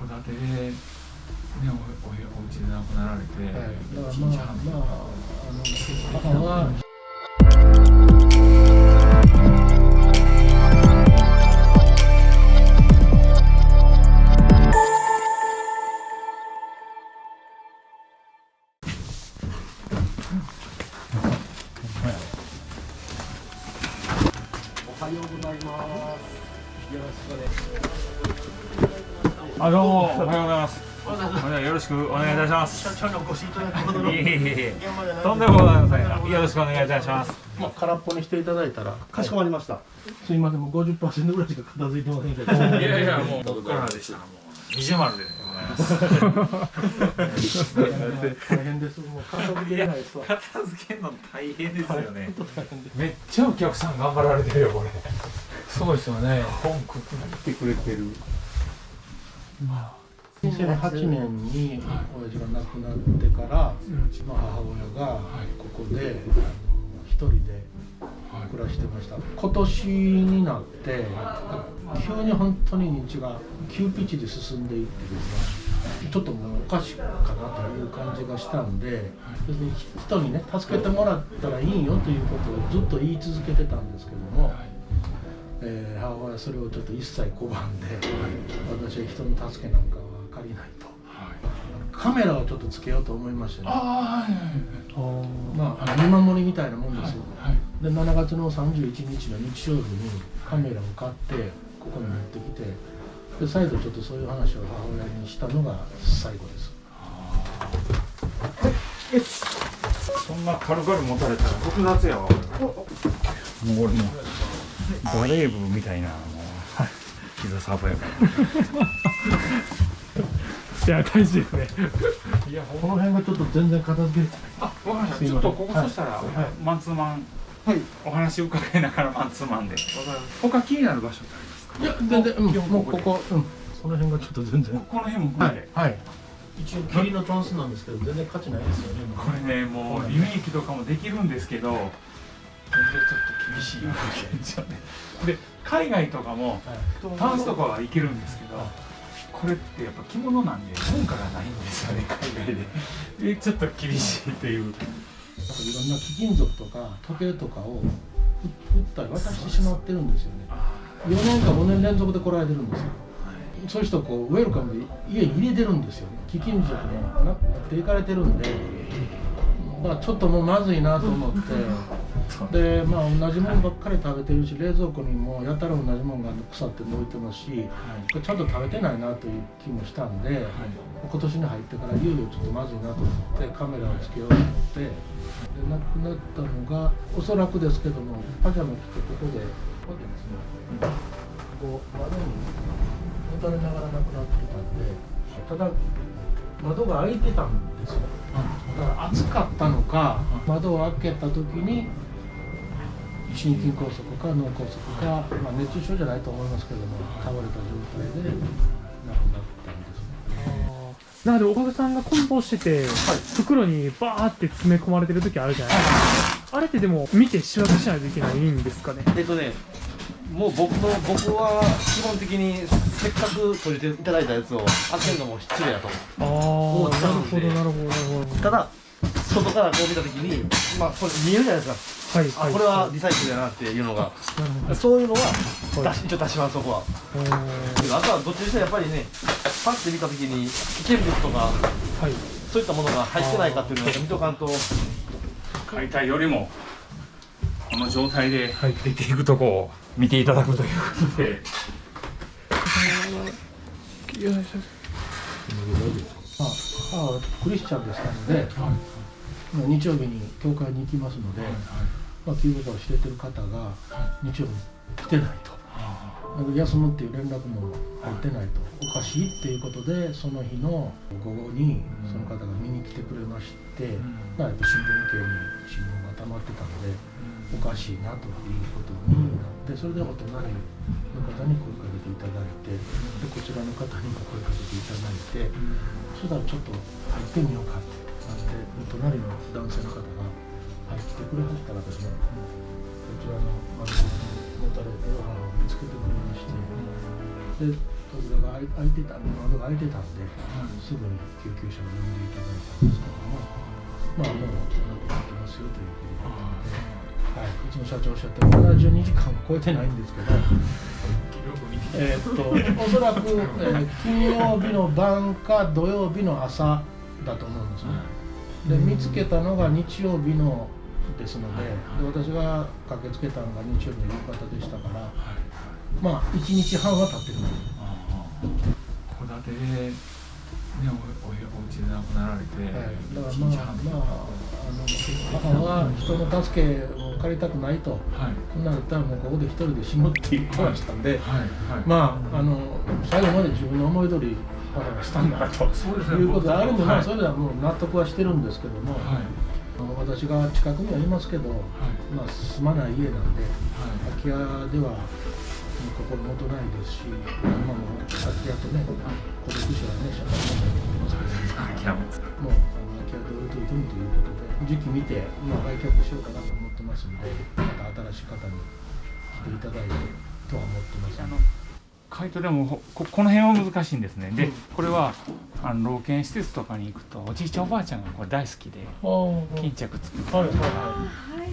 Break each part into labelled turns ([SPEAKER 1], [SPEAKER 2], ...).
[SPEAKER 1] 戸建てで、ね、お家で亡くなられて、
[SPEAKER 2] はい、だ
[SPEAKER 1] 1日半
[SPEAKER 2] から母はおはようございます。よろしくお願いします。
[SPEAKER 1] どうもおはようございます。よろしくお願いいたします。
[SPEAKER 2] 社長にお越しいただくほどの
[SPEAKER 1] いえいえいえ、
[SPEAKER 2] 現場じゃない
[SPEAKER 1] とんでもございません。よろしくお願いいたします。
[SPEAKER 2] まあ、空っぽにしていただいたらかしこまりました。すいません、もう 50% ぐらいしか片付いてませんけど。
[SPEAKER 1] いやいや、もう僕からでした。もう二重丸でございます。
[SPEAKER 2] 大変です。もう片付けれないですわ。
[SPEAKER 1] 片付けるの大変ですよね。
[SPEAKER 2] 本当大変です。
[SPEAKER 1] めっちゃお客さん頑張られてるよこれ。そうですよね。本くくってくれてる。
[SPEAKER 2] 2008年に親父が亡くなってから、母親がここで一人で暮らしてました。今年になって急に本当に認知が急ピッチで進んでいってですね、ちょっともうおかしいかなという感じがしたんで、別に人にね助けてもらったらいいよということをずっと言い続けてたんですけども、母親はそれをちょっと一切拒んで、私は人の助けなんかは借りないと、カメラをちょっとつけようと思いましてね。まあ見守りみたいなもんですよ。で7月の31日の日曜日にカメラを買ってここに持ってきて、で再度ちょっとそういう話を母親にしたのが最後です。
[SPEAKER 1] よし。そんな軽々持たれたら複雑やわ。もう俺もバレー部みたいな膝サブやから。
[SPEAKER 3] いや大事ですね。
[SPEAKER 2] いやこの辺がちょっと全然片付けて
[SPEAKER 1] あ、わかりました。ちょっとここそしたらマンツーマン、お話伺いながらマンツーマンで。他気になる場所ってありますか？
[SPEAKER 2] いや全然、もうここ、その辺がちょっと全然
[SPEAKER 1] この辺も含めて。
[SPEAKER 2] 一応霧のタンスなんですけど全然価値ないですよね。
[SPEAKER 1] これね、もうリメイクとかもできるんですけど、全然ちょっと厳しい現状で。で、海外とかもタンスとかはいけるんですけど、これってやっぱ着物なんで文化がないんですよね、海外で。で、ちょっと厳しいという。
[SPEAKER 2] いろんな貴金属とか時計とかを売ったり渡してしまってるんですよね。4年か5年連続で来られてるんですよ。そういう人をこうウェルカムで家に入れてるんですよね。貴金属もなっていかれてるんで、ちょっともうまずいなと思って、で同じものばっかり食べてるし、冷蔵庫にもやたら同じものが腐って置いてますし、これちゃんと食べてないなという気もしたんで、今年に入ってからいよいよちょっとまずいなと思ってカメラをつけようと思って、で亡くなったのがおそらくですけども、パジャマ着てここでこうやってですね、こう窓に打たれながら亡くなってたんで、ただ窓が開いてたんですよ。だから暑かったのか、窓を開けた時に心筋梗塞か脳梗塞か、熱中症じゃないと思いますけども、倒れた状態で亡くなったんです。
[SPEAKER 3] なのでおかげさんが梱包してて、袋にバーって詰め込まれてる時あるじゃないですか。あれってでも見て仕分けしないといけないんですかね。
[SPEAKER 4] もう僕は基本的にせっかく閉じていただいたやつを開けるのも失礼だと思ってたんで、
[SPEAKER 3] なるほど。
[SPEAKER 4] ただ外からこう見た時にこれ見えるじゃないですか。これはリサイクルだなっていうのが、そういうのは一応出します。そこは。あとはどっちにしてもやっぱりね、パッて見た時に危険物とか、そういったものが入ってないかっていうのを見とかんと。
[SPEAKER 1] 解体よりもこの状態で出ていくとこを見ていただくということで。
[SPEAKER 2] 母はクリスチャンでしたので、日曜日に教会に行きますので、救護者を知れてる方が日曜日に来てないと、休むっていう連絡も入ってないと、おかしいっていうことで、その日の午後にその方が見に来てくれまして、やっぱ新聞系に新聞が溜まってたので、おかしいなということになって、それでお隣の方に声かけていただいて、でこちらの方にも声かけていただいて、そしたらちょっと入ってみようかってなって、隣の男性の方が入ってくれはったらですね、こちらの窓口に持たれてる母を見つけてくれまして、で扉が開いてた、窓が開いてたんで、すぐに救急車を呼んでいただいたんですけども、まあもう亡くなってますよということで、はい、うちの社長おっしゃって72時間超えてないんですけど、おそらく、金曜日の晩か土曜日の朝だと思うんですね。で見つけたのが日曜日のですので、私が駆けつけたのが日曜日の夕方でしたから、まあ1日半は経ってるんです。
[SPEAKER 1] 戸建てで、ね、お家で亡くなられて、
[SPEAKER 2] だから母は人の助けを借りたくないと、そんなんだったらもうここで一人で死ぬって言ってましたんで、まあ最後まで自分の思い通りしたんだなということがあるんで、まあそれではもう納得はしてるんですけども、私が近くにはいますけど、まあ住まない家なんで、空き家では心もとないですし、今も空き家とね、孤独死はね、社会問題になってますけど、もう空き家で売るといてもということで、時期見て、売却しようかなと思ってますんで、また新しい方に来ていただいてとは思ってます。
[SPEAKER 1] 回答でもこの辺は難しいんですね。でこれは老犬施設とかに行くとおじいちゃんおばあちゃんがこれ大好きで巾着作っ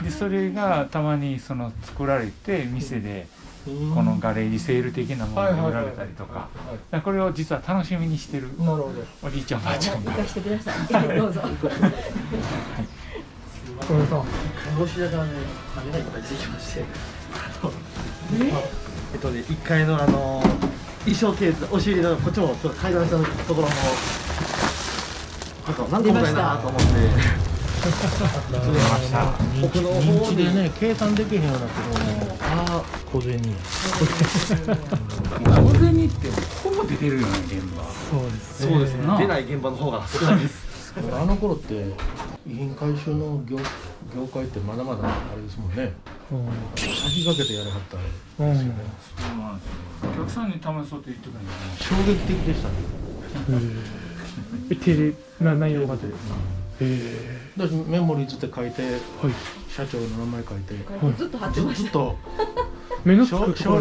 [SPEAKER 1] てでそれがたまに作られて店でこのガレージセール的なものが売られたりとか、これを実は楽しみにしてるおじいちゃんおばあちゃんが。
[SPEAKER 5] 行かしてください。どうぞ。
[SPEAKER 3] ごめんなさい。
[SPEAKER 4] 看護師だからね、羽田とか行ってきまして。1階の衣装ケース、押し入れのこっちもちょっと階段下のところもなんかないなと思って
[SPEAKER 2] 奥の方でね、計算できへんようなけども、小銭
[SPEAKER 1] 小銭ってほぼ出てるよね、現場。
[SPEAKER 3] そうです
[SPEAKER 4] ね。出ない現場の方が少ないです。
[SPEAKER 2] あの頃って遺品回収の業界ってまだまだあれですもんね。先駆けてやらはったんですよね。
[SPEAKER 1] そうなんですよ。お客さんに試そうって言ってくれるの
[SPEAKER 2] 衝撃的でしたね。
[SPEAKER 3] 手で内容が出る。
[SPEAKER 2] 私メモリーズって書いて、社長の名前書いて、
[SPEAKER 5] ずっと貼ってました。
[SPEAKER 2] ずっと
[SPEAKER 3] 目の
[SPEAKER 2] 将来
[SPEAKER 3] そう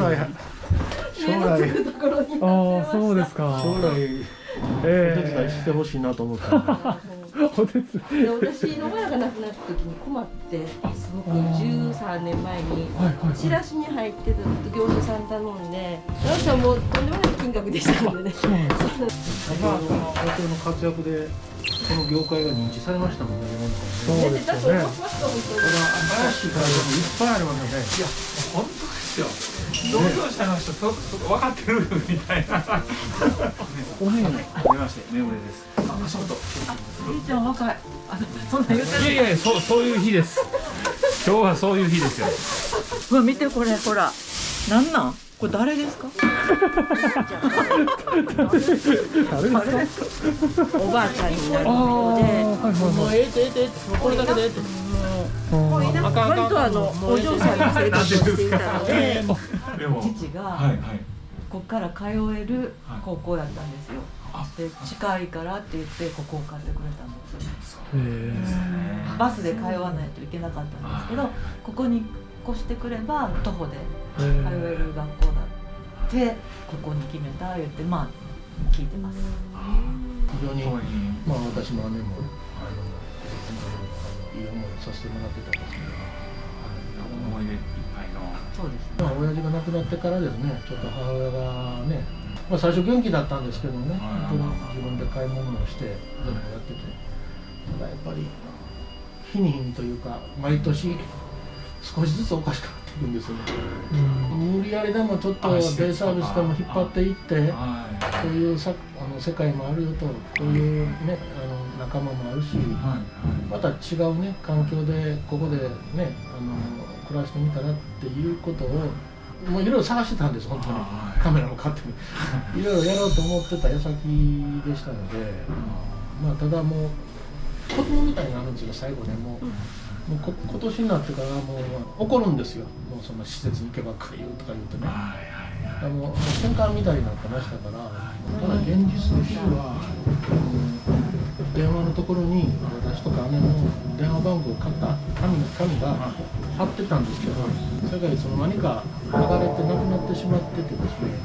[SPEAKER 3] ですか。
[SPEAKER 2] 将来お手伝いしてほしいなと思ったんで。
[SPEAKER 3] お手伝い。
[SPEAKER 5] で私の親が亡くなった時に困ってすごく13年前にチラシに入ってた業者さん頼んで、私はもうとんでもない金額でしたのでね。
[SPEAKER 2] 社長の活躍でこの業界が認知されましたもんね。
[SPEAKER 3] そうですよね。
[SPEAKER 2] 新しい会社もいっぱいありますよね。
[SPEAKER 1] いや、本当ですよ。同業者の人分かってるみたいな。
[SPEAKER 3] おねえ。
[SPEAKER 1] はじめまして、メモレです。橋本。
[SPEAKER 5] じいちゃん若い。そんな言ってない。
[SPEAKER 1] いやそういう日です。今日はそういう日ですよ。
[SPEAKER 5] うわ見てこれほら。なんなん？これ誰ですか？おばあちゃんになるので、
[SPEAKER 2] もうこれだけで
[SPEAKER 5] 割とお嬢さんの生活をしていたので、父がここから通える高校やったんですよ。で近いからって言ってここを買ってくれたんですよ。バスで通わないといけなかったんですけど、ここに越してくれば徒歩で通える学校だってここに決めた言って聞いてます。
[SPEAKER 2] 非常に私の姉もいい思いさせてもらってたんですけど、
[SPEAKER 1] 思い出いっぱいの。
[SPEAKER 5] そうですね。
[SPEAKER 2] 親父が亡くなってからですね、ちょっと母親がね、最初元気だったんですけどね、本当に自分で買い物をして全部やってて、ただやっぱり日に日にというか毎年少しずつおかしくなっていくんですよね。無理やりでもちょっとデイサービスでも引っ張っていってそういう世界もあるよと、こういうね仲間もあるし、また違うね環境でここでね暮らしてみたらっていうことをもういろいろ探してたんです。本当にカメラも買っていろいろやろうと思ってた矢先でしたので、ただもう子供みたいになるんですよ最後ね。もう今年になってからもう怒るんですよ。もうそんな施設に行けばかゆとか言うとね、もう喧嘩みたいになってましたから。ただ現実としては電話のところに私とか姉の電話番号を買った紙が貼ってたんですけど、それがいつの間にか剥がれてなくなってしまっててですね、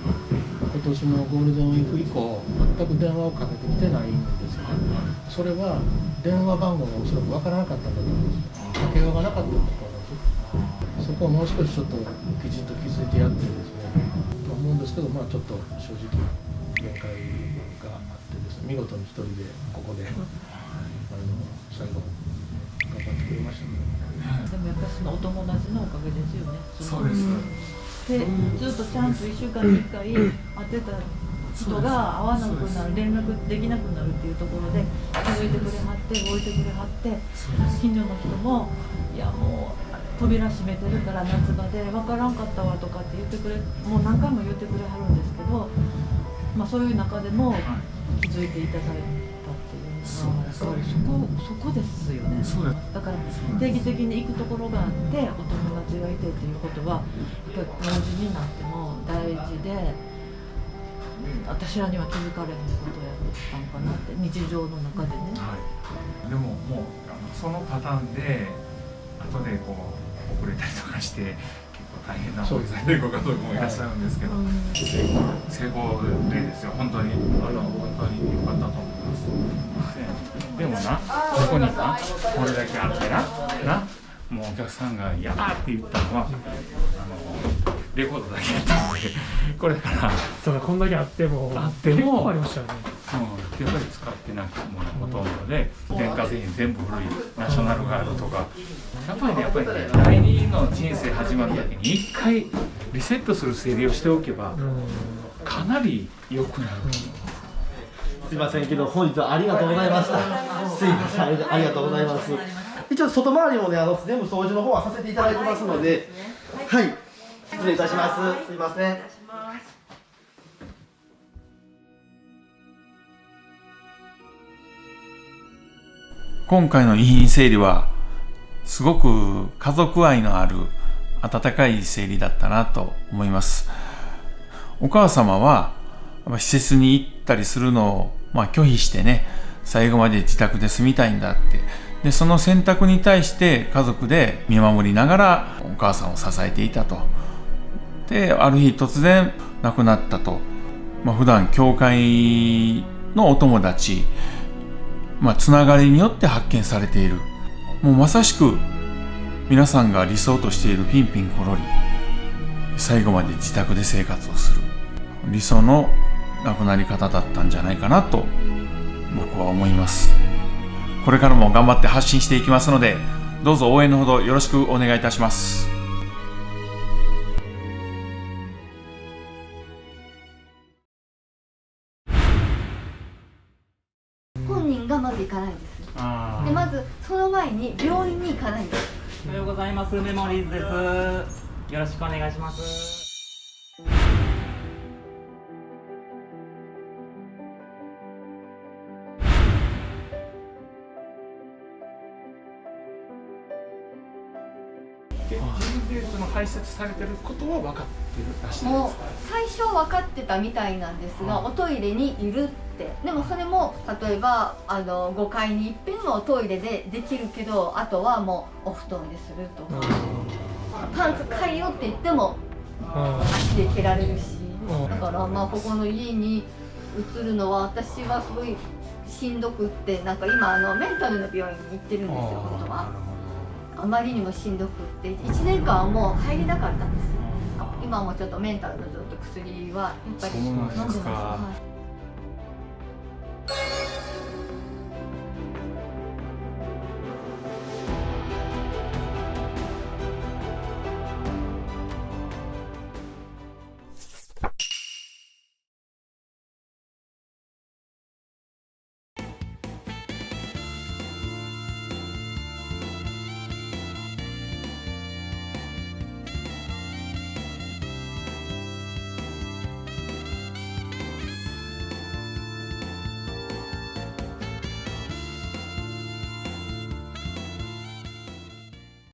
[SPEAKER 2] 今年のゴールデンウィーク以降全く電話をかけてきてないんですよね。それは電話番号がおそらくわからなかったんだと思うんですよ。かけようがなかったんだと思うんです。そこをもう少しちょっときちんと気づいてやってですねと思うんですけど、まあちょっと正直限界があってですね、見事に一人でここで最後頑張ってくれましたね。
[SPEAKER 5] でもやっぱりそのお友達のおかげですよね。
[SPEAKER 1] そうです。
[SPEAKER 5] でずっとちゃんと1週間に1回会ってた人が会わなくなる、連絡できなくなるっていうところで気づいてくれはって置いてくれはって、近所の人もいやもう扉閉めてるから夏場で分からんかったわとかって言ってくれ、もう何回も言ってくれはるんですけど、まあそういう中でも気づいていただいたっていうのはやっぱりそこですよね。だから定期的に行くところがあってお友達がいてっていうことはやっぱり老人になっても大事で、私らには気づかれへんことをやってたのかなって、日常の中でね。
[SPEAKER 1] でももうそのパターンで後でこう遅れたりとかして結構大変な思いされるご家族もいらっしゃるんですけど、成功例ですよ。本当に本当に良かったと思います。でもな、ここになこれだけあってなもうお客さんが「やー」って言ったのはレコードだけやったので、これから
[SPEAKER 3] そうだ、こんだけあっても結構ありましたよね。
[SPEAKER 1] やっぱり使ってないものほとんどで、電化製品全部古いナショナルガールとか、やっぱりね第二の人生始まる時に一回リセットする整理をしておけばかなり良くなる。
[SPEAKER 4] すいませんけど本日はありがとうございました。すいません、ありがとうございます。一応外回りもね全部掃除の方はさせていただいてますので、はい、失礼いたします。すいません。
[SPEAKER 1] 今回の遺品整理はすごく家族愛のある温かい整理だったなと思います。お母様は施設に行ったりするのを拒否してね、最後まで自宅で住みたいんだって、でその選択に対して家族で見守りながらお母さんを支えていたと。である日突然亡くなったと。普段教会のお友達、つながりによって発見されている。もうまさしく皆さんが理想としているピンピンコロリ、最後まで自宅で生活をする理想の亡くなり方だったんじゃないかなと僕は思います。これからも頑張って発信していきますので、どうぞ応援のほどよろしくお願いいたします。
[SPEAKER 6] 本人がまず行かないんです。でまずその前に病院に行かないんです。
[SPEAKER 7] おはようございます。メモリーズです。よろしくお願いします。
[SPEAKER 1] 自分でその排泄されてることは分かってるらしいですか？
[SPEAKER 6] もう最初分かってたみたいなんですが、おトイレにいるって。でもそれも例えば5階にいっぺんのトイレでできるけど、あとはもうお布団でするとか、パンツ買いよって言っても足で蹴られるし、だからここの家に移るのは私はすごいしんどくって、今メンタルの病院に行ってるんですよ本当は。あまりにもしんどくって1年間はもう入れなかったんです。今もちょっとメンタルのずっと薬はやっぱり飲んでます。